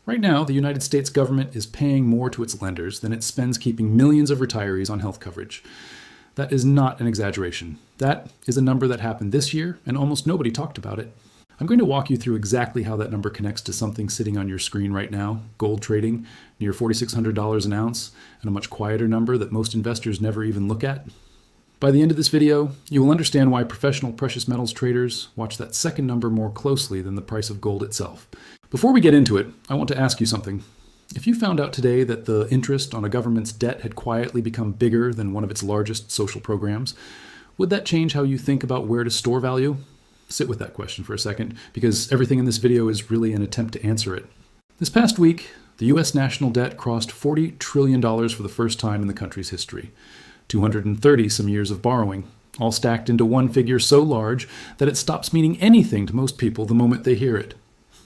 Right now, the United States government is paying more to its lenders than it spends keeping millions of retirees on health coverage. That is not an exaggeration. That is a number that happened this year, and almost nobody talked about it. I'm going to walk you through exactly how that number connects to something sitting on your screen right now, gold trading near $4,600 an ounce, and a much quieter number that most investors never even look at. By the end of this video, you will understand why professional precious metals traders watch that second number more closely than the price of gold itself. Before we get into it, I want to ask you something. If you found out today that the interest on a government's debt had quietly become bigger than one of its largest social programs, would that change how you think about where to store value? Sit with that question for a second, because everything in this video is really an attempt to answer it. This past week, the U.S. national debt crossed $40 trillion for the first time in the country's history. 230 some years of borrowing, all stacked into one figure so large that it stops meaning anything to most people the moment they hear it.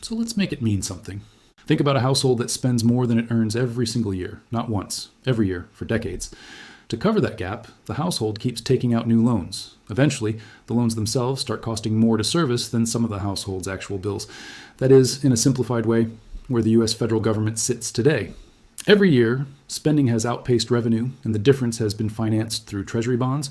So let's make it mean something. Think about a household that spends more than it earns every single year, not once, every year, for decades. To cover that gap, the household keeps taking out new loans. Eventually, the loans themselves start costing more to service than some of the household's actual bills. That is, in a simplified way, where the U.S. federal government sits today. Every year, spending has outpaced revenue, and the difference has been financed through Treasury bonds,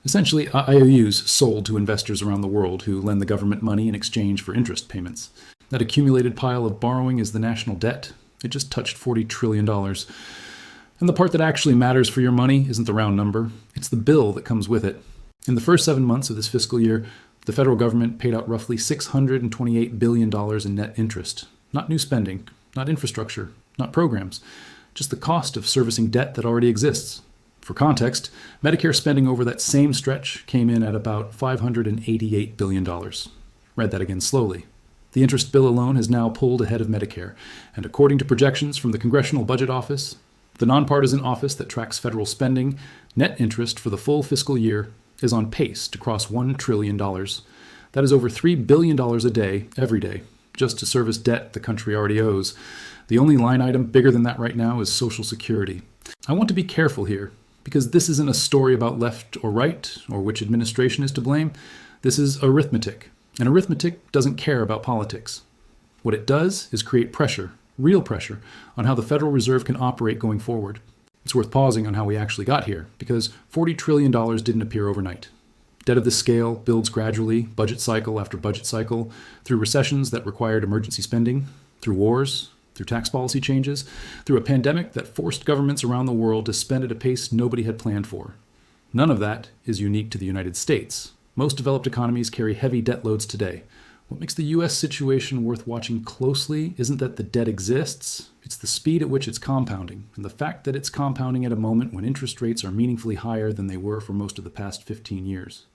essentially IOUs sold to investors around the world who lend the government money in exchange for interest payments. That accumulated pile of borrowing is the national debt. It just touched $40 trillion. And the part that actually matters for your money isn't the round number, it's the bill that comes with it. In the first 7 months of this fiscal year, the federal government paid out roughly $628 billion in net interest. Not new spending, not infrastructure, not programs, just the cost of servicing debt that already exists. For context, Medicare spending over that same stretch came in at about $588 billion. Read that again slowly. The interest bill alone has now pulled ahead of Medicare, and according to projections from the Congressional Budget Office, the nonpartisan office that tracks federal spending, net interest for the full fiscal year is on pace to cross $1 trillion. That is over $3 billion a day, every day, just to service debt the country already owes. The only line item bigger than that right now is Social Security. I want to be careful here, because this isn't a story about left or right, or which administration is to blame. This is arithmetic, and arithmetic doesn't care about politics. What it does is create pressure, real pressure, on how the Federal Reserve can operate going forward. It's worth pausing on how we actually got here, because $40 trillion didn't appear overnight. Debt of this scale builds gradually, budget cycle after budget cycle, through recessions that required emergency spending, through wars, through tax policy changes, through a pandemic that forced governments around the world to spend at a pace nobody had planned for. None of that is unique to the United States. Most developed economies carry heavy debt loads today. What makes the U.S. situation worth watching closely isn't that the debt exists, it's the speed at which it's compounding, and the fact that it's compounding at a moment when interest rates are meaningfully higher than they were for most of the past 15 years.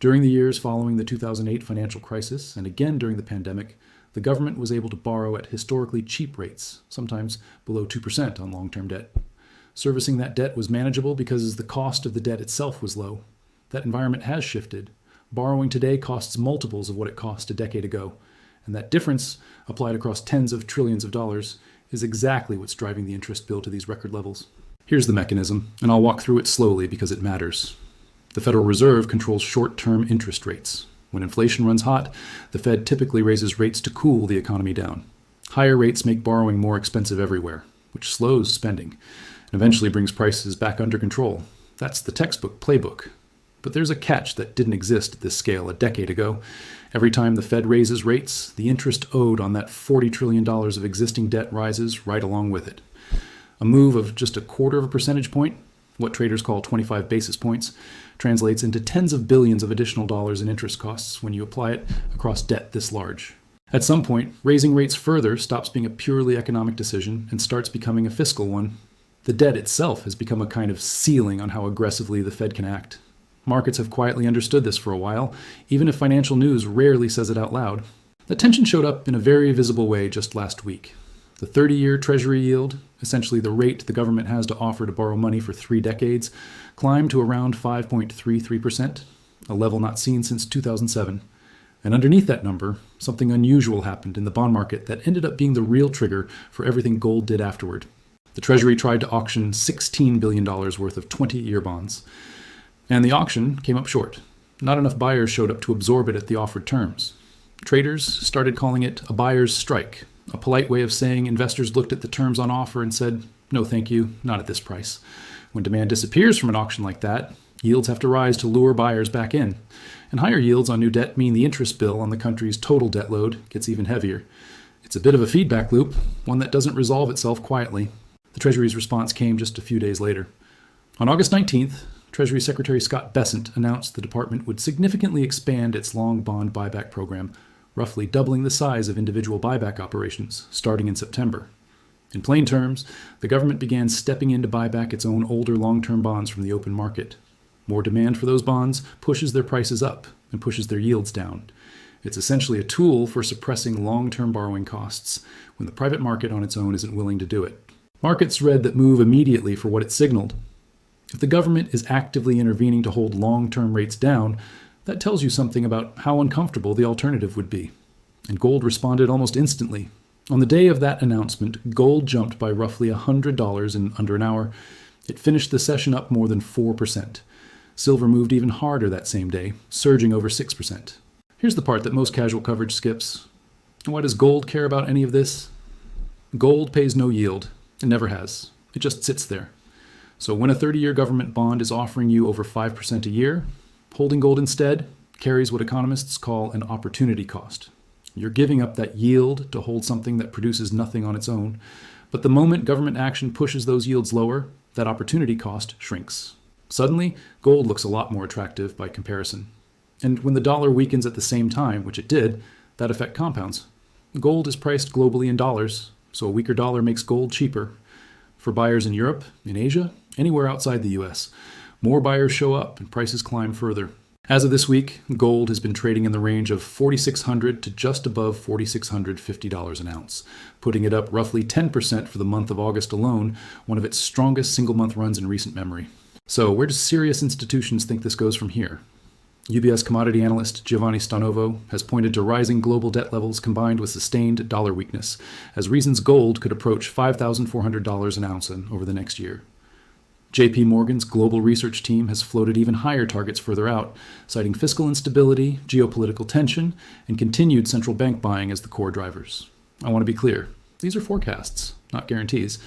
During the years following the 2008 financial crisis, and again during the pandemic, the government was able to borrow at historically cheap rates, sometimes below 2% on long-term debt. Servicing that debt was manageable because the cost of the debt itself was low. That environment has shifted. Borrowing today costs multiples of what it cost a decade ago, and that difference, applied across tens of trillions of dollars, is exactly what's driving the interest bill to these record levels. Here's the mechanism, and I'll walk through it slowly because it matters. The Federal Reserve controls short-term interest rates. When inflation runs hot, the Fed typically raises rates to cool the economy down. Higher rates make borrowing more expensive everywhere, which slows spending, and eventually brings prices back under control. That's the textbook playbook. But there's a catch that didn't exist at this scale a decade ago. Every time the Fed raises rates, the interest owed on that $40 trillion of existing debt rises right along with it. A move of just a quarter of a percentage point, what traders call 25 basis points, translates into tens of billions of additional dollars in interest costs when you apply it across debt this large. At some point, raising rates further stops being a purely economic decision and starts becoming a fiscal one. The debt itself has become a kind of ceiling on how aggressively the Fed can act. Markets have quietly understood this for a while, even if financial news rarely says it out loud. The tension showed up in a very visible way just last week. The 30-year Treasury yield, essentially the rate the government has to offer to borrow money for 3 decades, climbed to around 5.33%, a level not seen since 2007. And underneath that number, something unusual happened in the bond market that ended up being the real trigger for everything gold did afterward. The Treasury tried to auction $16 billion worth of 20-year bonds. And the auction came up short. Not enough buyers showed up to absorb it at the offered terms. Traders started calling it a buyer's strike, a polite way of saying investors looked at the terms on offer and said, no thank you, not at this price. When demand disappears from an auction like that, yields have to rise to lure buyers back in. And higher yields on new debt mean the interest bill on the country's total debt load gets even heavier. It's a bit of a feedback loop, one that doesn't resolve itself quietly. The Treasury's response came just a few days later. On August 19th, Treasury Secretary Scott Bessent announced the department would significantly expand its long bond buyback program, roughly doubling the size of individual buyback operations, starting in September. In plain terms, the government began stepping in to buy back its own older long-term bonds from the open market. More demand for those bonds pushes their prices up and pushes their yields down. It's essentially a tool for suppressing long-term borrowing costs when the private market on its own isn't willing to do it. Markets read that move immediately for what it signaled. If the government is actively intervening to hold long-term rates down, that tells you something about how uncomfortable the alternative would be. And gold responded almost instantly. On the day of that announcement, gold jumped by roughly $100 in under an hour. It finished the session up more than 4%. Silver moved even harder that same day, surging over 6%. Here's the part that most casual coverage skips. Why does gold care about any of this? Gold pays no yield. It never has. It just sits there. So when a 30-year government bond is offering you over 5% a year, holding gold instead carries what economists call an opportunity cost. You're giving up that yield to hold something that produces nothing on its own. But the moment government action pushes those yields lower, that opportunity cost shrinks. Suddenly, gold looks a lot more attractive by comparison. And when the dollar weakens at the same time, which it did, that effect compounds. Gold is priced globally in dollars, so a weaker dollar makes gold cheaper. For buyers in Europe, in Asia, anywhere outside the US, more buyers show up and prices climb further. As of this week, gold has been trading in the range of $4,600 to just above $4,650 an ounce, putting it up roughly 10% for the month of August alone, one of its strongest single-month runs in recent memory. So where do serious institutions think this goes from here? UBS commodity analyst Giovanni Stanovo has pointed to rising global debt levels combined with sustained dollar weakness as reasons gold could approach $5,400 an ounce over the next year. JP Morgan's global research team has floated even higher targets further out, citing fiscal instability, geopolitical tension, and continued central bank buying as the core drivers. I want to be clear. These are forecasts, not guarantees.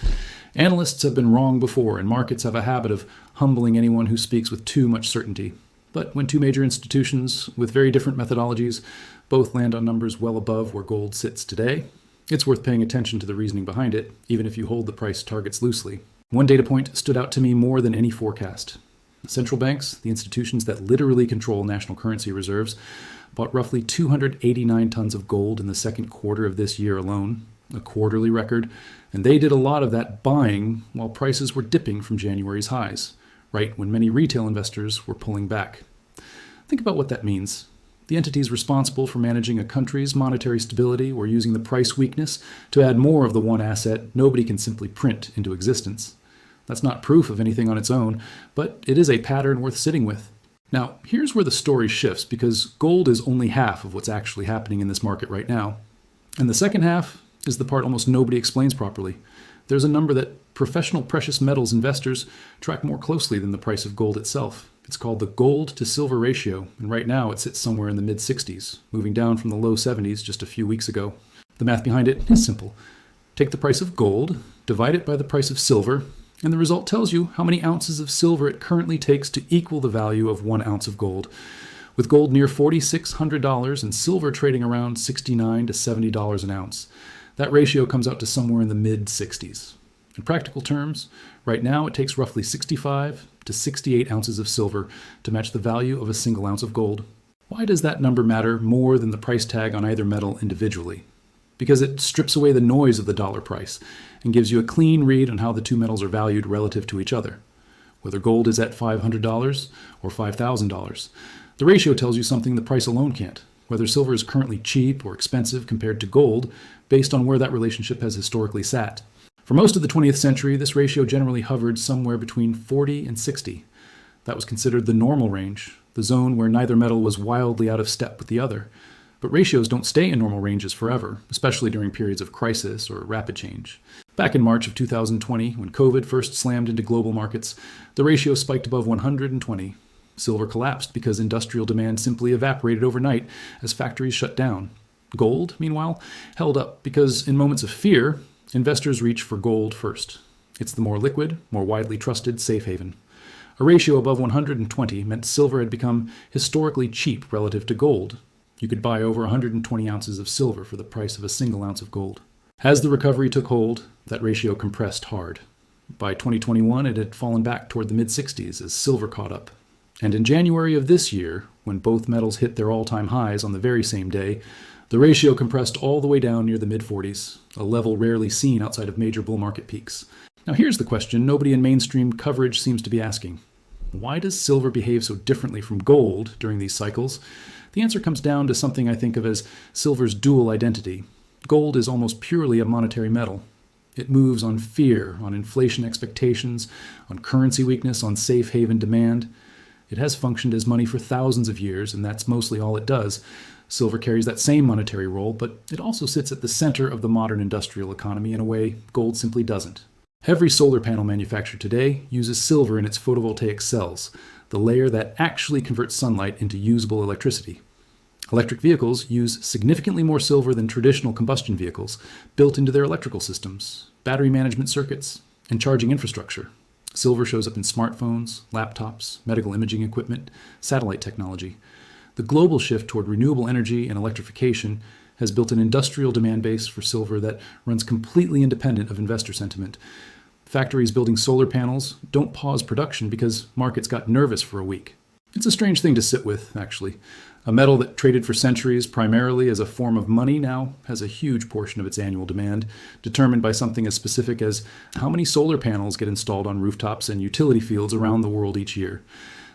Analysts have been wrong before, and markets have a habit of humbling anyone who speaks with too much certainty. But when two major institutions with very different methodologies both land on numbers well above where gold sits today, it's worth paying attention to the reasoning behind it, even if you hold the price targets loosely. One data point stood out to me more than any forecast. The central banks, the institutions that literally control national currency reserves, bought roughly 289 tons of gold in the second quarter of this year alone, a quarterly record, and they did a lot of that buying while prices were dipping from January's highs, right when many retail investors were pulling back. Think about what that means. The entities responsible for managing a country's monetary stability were using the price weakness to add more of the one asset nobody can simply print into existence. That's not proof of anything on its own, but it is a pattern worth sitting with. Now, here's where the story shifts, because gold is only half of what's actually happening in this market right now. And the second half is the part almost nobody explains properly. There's a number that professional precious metals investors track more closely than the price of gold itself. It's called the gold to silver ratio, and right now it sits somewhere in the mid-60s, moving down from the low 70s just a few weeks ago. The math behind it is simple. Take the price of gold, divide it by the price of silver, and the result tells you how many ounces of silver it currently takes to equal the value of 1 ounce of gold. With gold near $4,600 and silver trading around $69 to $70 an ounce, that ratio comes out to somewhere in the mid-60s. In practical terms, right now it takes roughly 65 to 68 ounces of silver to match the value of a single ounce of gold. Why does that number matter more than the price tag on either metal individually? Because it strips away the noise of the dollar price and gives you a clean read on how the two metals are valued relative to each other. Whether gold is at $500 or $5,000, the ratio tells you something the price alone can't. Whether silver is currently cheap or expensive compared to gold, based on where that relationship has historically sat. For most of the 20th century, this ratio generally hovered somewhere between 40 and 60. That was considered the normal range, the zone where neither metal was wildly out of step with the other. But ratios don't stay in normal ranges forever, especially during periods of crisis or rapid change. Back in March of 2020, when COVID first slammed into global markets, the ratio spiked above 120. Silver collapsed because industrial demand simply evaporated overnight as factories shut down. Gold, meanwhile, held up because in moments of fear, investors reach for gold first. It's the more liquid, more widely trusted safe haven. A ratio above 120 meant silver had become historically cheap relative to gold. You could buy over 120 ounces of silver for the price of a single ounce of gold. As the recovery took hold, that ratio compressed hard. By 2021, it had fallen back toward the mid-60s as silver caught up. And in January of this year, when both metals hit their all-time highs on the very same day, the ratio compressed all the way down near the mid-40s, a level rarely seen outside of major bull market peaks. Now here's the question nobody in mainstream coverage seems to be asking. Why does silver behave so differently from gold during these cycles? The answer comes down to something I think of as silver's dual identity. Gold is almost purely a monetary metal. It moves on fear, on inflation expectations, on currency weakness, on safe haven demand. It has functioned as money for thousands of years, and that's mostly all it does. Silver carries that same monetary role, but it also sits at the center of the modern industrial economy in a way gold simply doesn't. Every solar panel manufactured today uses silver in its photovoltaic cells, the layer that actually converts sunlight into usable electricity. Electric vehicles use significantly more silver than traditional combustion vehicles, built into their electrical systems, battery management circuits, and charging infrastructure. Silver shows up in smartphones, laptops, medical imaging equipment, satellite technology. The global shift toward renewable energy and electrification has built an industrial demand base for silver that runs completely independent of investor sentiment. Factories building solar panels don't pause production because markets got nervous for a week. It's a strange thing to sit with, actually. A metal that traded for centuries primarily as a form of money now has a huge portion of its annual demand, determined by something as specific as how many solar panels get installed on rooftops and utility fields around the world each year.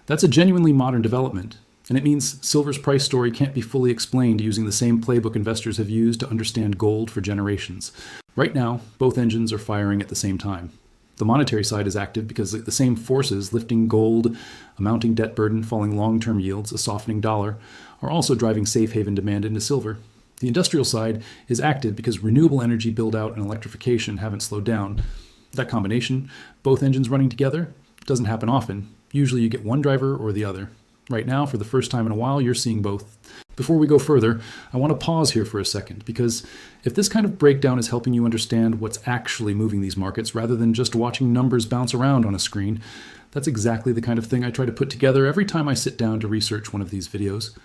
That's a genuinely modern development, and it means silver's price story can't be fully explained using the same playbook investors have used to understand gold for generations. Right now, both engines are firing at the same time. The monetary side is active because the same forces lifting gold, a mounting debt burden, falling long-term yields, a softening dollar, are also driving safe haven demand into silver. The industrial side is active because renewable energy build-out and electrification haven't slowed down. That combination, both engines running together, doesn't happen often. Usually you get one driver or the other. Right now, for the first time in a while, you're seeing both. Before we go further, I want to pause here for a second, because if this kind of breakdown is helping you understand what's actually moving these markets rather than just watching numbers bounce around on a screen, that's exactly the kind of thing I try to put together every time I sit down to research one of these videos.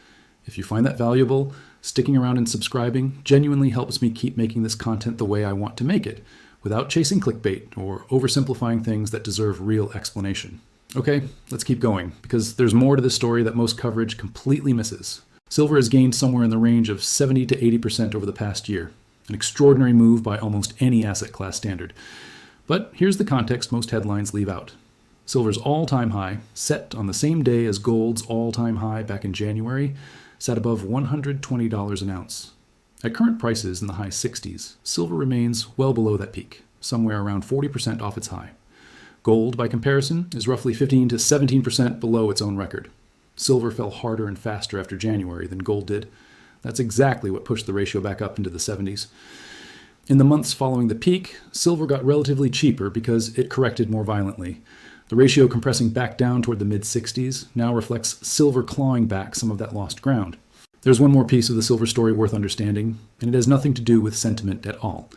If you find that valuable, sticking around and subscribing genuinely helps me keep making this content the way I want to make it, without chasing clickbait or oversimplifying things that deserve real explanation. Okay, let's keep going, because there's more to this story that most coverage completely misses. Silver has gained somewhere in the range of 70 to 80% over the past year, an extraordinary move by almost any asset class standard. But here's the context most headlines leave out. Silver's all-time high, set on the same day as gold's all-time high back in January, sat above $120 an ounce. At current prices in the high 60s, silver remains well below that peak, somewhere around 40% off its high. Gold, by comparison, is roughly 15 to 17% below its own record. Silver fell harder and faster after January than gold did. That's exactly what pushed the ratio back up into the 70s. In the months following the peak, silver got relatively cheaper because it corrected more violently. The ratio compressing back down toward the mid-60s now reflects silver clawing back some of that lost ground. There's one more piece of the silver story worth understanding, and it has nothing to do with sentiment at all.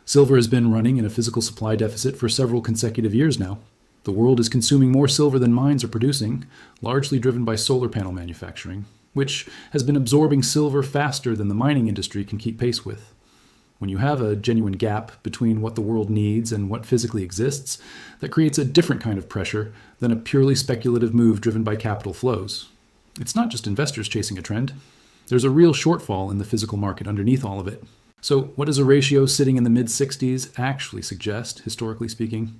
Silver has been running in a physical supply deficit for several consecutive years now. The world is consuming more silver than mines are producing, largely driven by solar panel manufacturing, which has been absorbing silver faster than the mining industry can keep pace with. When you have a genuine gap between what the world needs and what physically exists, that creates a different kind of pressure than a purely speculative move driven by capital flows. It's not just investors chasing a trend. There's a real shortfall in the physical market underneath all of it. So what does a ratio sitting in the mid-60s actually suggest, historically speaking?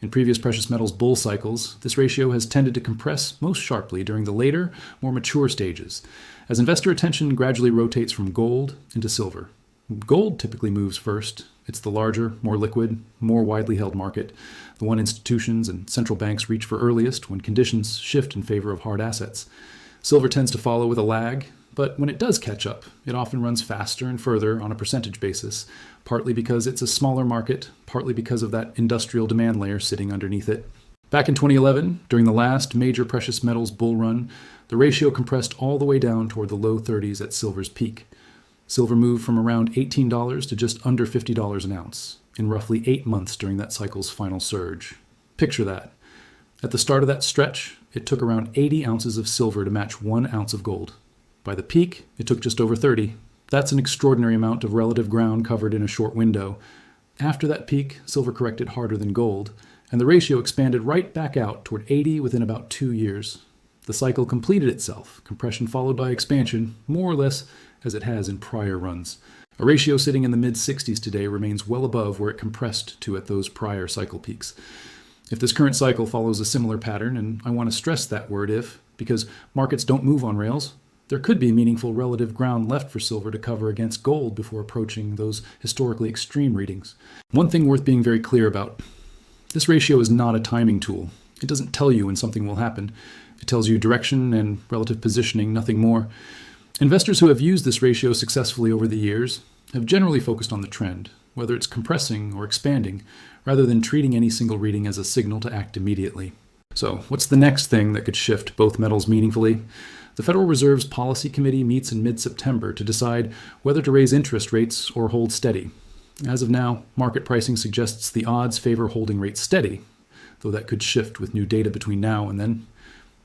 In previous precious metals bull cycles, this ratio has tended to compress most sharply during the later, more mature stages, as investor attention gradually rotates from gold into silver. Gold typically moves first. It's the larger, more liquid, more widely held market, the one institutions and central banks reach for earliest when conditions shift in favor of hard assets. Silver tends to follow with a lag, but when it does catch up, it often runs faster and further on a percentage basis, partly because it's a smaller market, partly because of that industrial demand layer sitting underneath it. Back in 2011, during the last major precious metals bull run, the ratio compressed all the way down toward the low 30s at silver's peak. Silver moved from around $18 to just under $50 an ounce in roughly 8 months during that cycle's final surge. Picture that. At the start of that stretch, it took around 80 ounces of silver to match 1 ounce of gold. By the peak, it took just over 30. That's an extraordinary amount of relative ground covered in a short window. After that peak, silver corrected harder than gold, and the ratio expanded right back out toward 80 within about 2 years. The cycle completed itself, compression followed by expansion, more or less as it has in prior runs. A ratio sitting in the mid-60s today remains well above where it compressed to at those prior cycle peaks. If this current cycle follows a similar pattern, and I want to stress that word if, because markets don't move on rails, there could be meaningful relative ground left for silver to cover against gold before approaching those historically extreme readings. One thing worth being very clear about: this ratio is not a timing tool. It doesn't tell you when something will happen. It tells you direction and relative positioning, nothing more. Investors who have used this ratio successfully over the years have generally focused on the trend, whether it's compressing or expanding, rather than treating any single reading as a signal to act immediately. So, what's the next thing that could shift both metals meaningfully? The Federal Reserve's Policy Committee meets in mid-September to decide whether to raise interest rates or hold steady. As of now, market pricing suggests the odds favor holding rates steady, though that could shift with new data between now and then.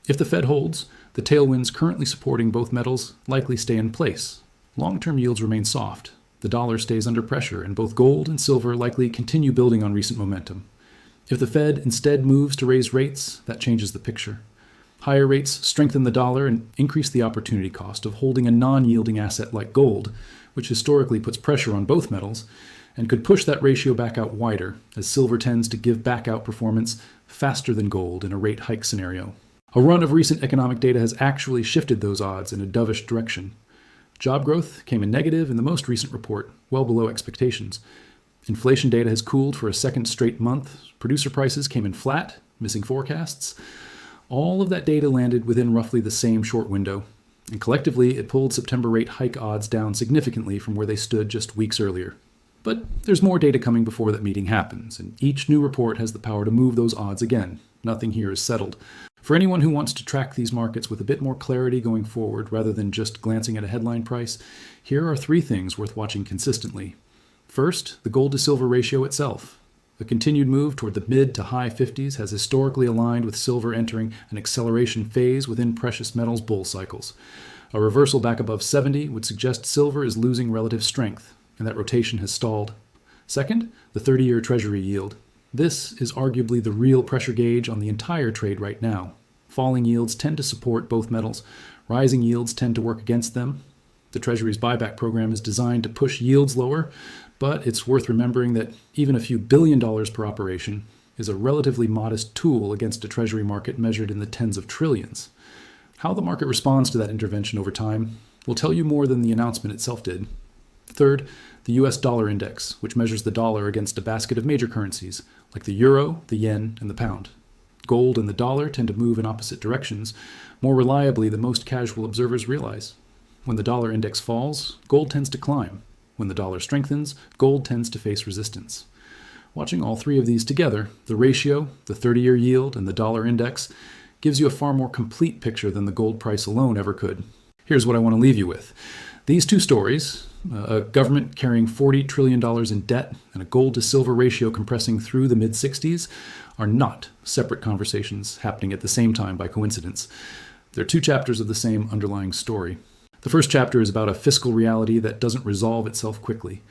If the Fed holds, the tailwinds currently supporting both metals likely stay in place. Long-term yields remain soft. The dollar stays under pressure, and both gold and silver likely continue building on recent momentum. If the Fed instead moves to raise rates, that changes the picture. Higher rates strengthen the dollar and increase the opportunity cost of holding a non-yielding asset like gold, which historically puts pressure on both metals, and could push that ratio back out wider, as silver tends to give back out performance faster than gold in a rate hike scenario. A run of recent economic data has actually shifted those odds in a dovish direction. Job growth came in negative in the most recent report, well below expectations. Inflation data has cooled for a second straight month. Producer prices came in flat, missing forecasts. All of that data landed within roughly the same short window, and collectively it pulled September rate hike odds down significantly from where they stood just weeks earlier. But there's more data coming before that meeting happens, and each new report has the power to move those odds again. Nothing here is settled. For anyone who wants to track these markets with a bit more clarity going forward rather than just glancing at a headline price, here are 3 things worth watching consistently. First, the gold to silver ratio itself. The continued move toward the mid to high 50s has historically aligned with silver entering an acceleration phase within precious metals bull cycles. A reversal back above 70 would suggest silver is losing relative strength, and that rotation has stalled. Second, the 30-year Treasury yield. This is arguably the real pressure gauge on the entire trade right now. Falling yields tend to support both metals. Rising yields tend to work against them. The Treasury's buyback program is designed to push yields lower, but it's worth remembering that even a few $1 billion per operation is a relatively modest tool against a Treasury market measured in the tens of trillions. How the market responds to that intervention over time will tell you more than the announcement itself did. Third, the US dollar index, which measures the dollar against a basket of major currencies, like the euro, the yen, and the pound. Gold and the dollar tend to move in opposite directions, more reliably than most casual observers realize. When the dollar index falls, gold tends to climb. When the dollar strengthens, gold tends to face resistance. Watching all 3 of these together, the ratio, the 30-year yield, and the dollar index, gives you a far more complete picture than the gold price alone ever could. Here's what I want to leave you with. These 2 stories, a government carrying $40 trillion in debt and a gold to silver ratio compressing through the mid-60s, are not separate conversations happening at the same time by coincidence. They're 2 chapters of the same underlying story. The first chapter is about a fiscal reality that doesn't resolve itself quickly.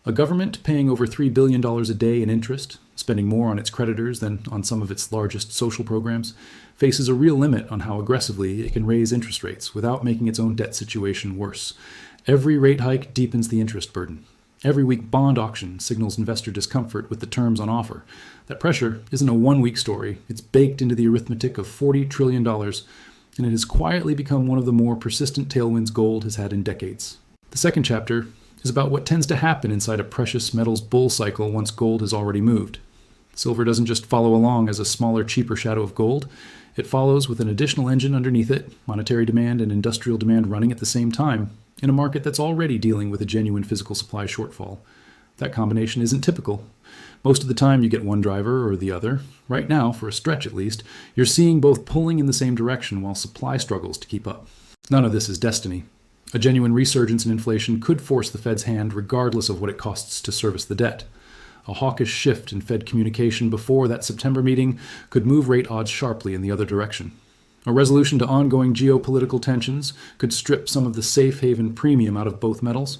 A government paying over $3 billion a day in interest, spending more on its creditors than on some of its largest social programs, faces a real limit on how aggressively it can raise interest rates without making its own debt situation worse. Every rate hike deepens the interest burden. Every week bond auction signals investor discomfort with the terms on offer. That pressure isn't a one-week story. It's baked into the arithmetic of $40 trillion, and it has quietly become one of the more persistent tailwinds gold has had in decades. The second chapter is about what tends to happen inside a precious metals bull cycle once gold has already moved. Silver doesn't just follow along as a smaller, cheaper shadow of gold. It follows with an additional engine underneath it, monetary demand and industrial demand running at the same time, in a market that's already dealing with a genuine physical supply shortfall. That combination isn't typical. Most of the time you get one driver or the other. Right now, for a stretch at least, you're seeing both pulling in the same direction while supply struggles to keep up. None of this is destiny. A genuine resurgence in inflation could force the Fed's hand regardless of what it costs to service the debt. A hawkish shift in Fed communication before that September meeting could move rate odds sharply in the other direction. A resolution to ongoing geopolitical tensions could strip some of the safe haven premium out of both metals.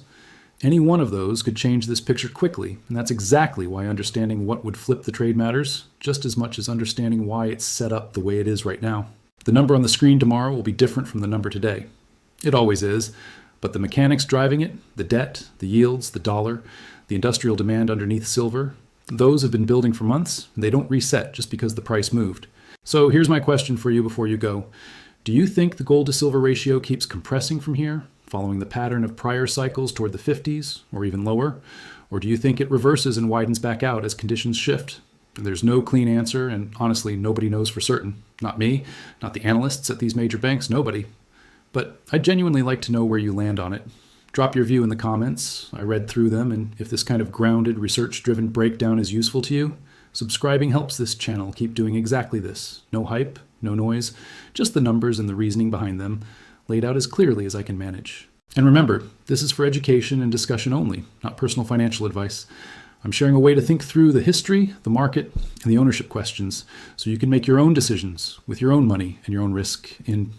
Any one of those could change this picture quickly, and that's exactly why understanding what would flip the trade matters, just as much as understanding why it's set up the way it is right now. The number on the screen tomorrow will be different from the number today. It always is, but the mechanics driving it, the debt, the yields, the dollar, the industrial demand underneath silver, those have been building for months, and they don't reset just because the price moved. So here's my question for you before you go. Do you think the gold to silver ratio keeps compressing from here, following the pattern of prior cycles toward the 50s, or even lower? Or do you think it reverses and widens back out as conditions shift? There's no clean answer, and honestly, nobody knows for certain. Not me, not the analysts at these major banks, nobody. But I'd genuinely like to know where you land on it. Drop your view in the comments. I read through them, and if this kind of grounded, research-driven breakdown is useful to you, subscribing helps this channel keep doing exactly this. No hype, no noise, just the numbers and the reasoning behind them, laid out as clearly as I can manage. And remember, this is for education and discussion only, not personal financial advice. I'm sharing a way to think through the history, the market, and the ownership questions so you can make your own decisions with your own money and your own risk in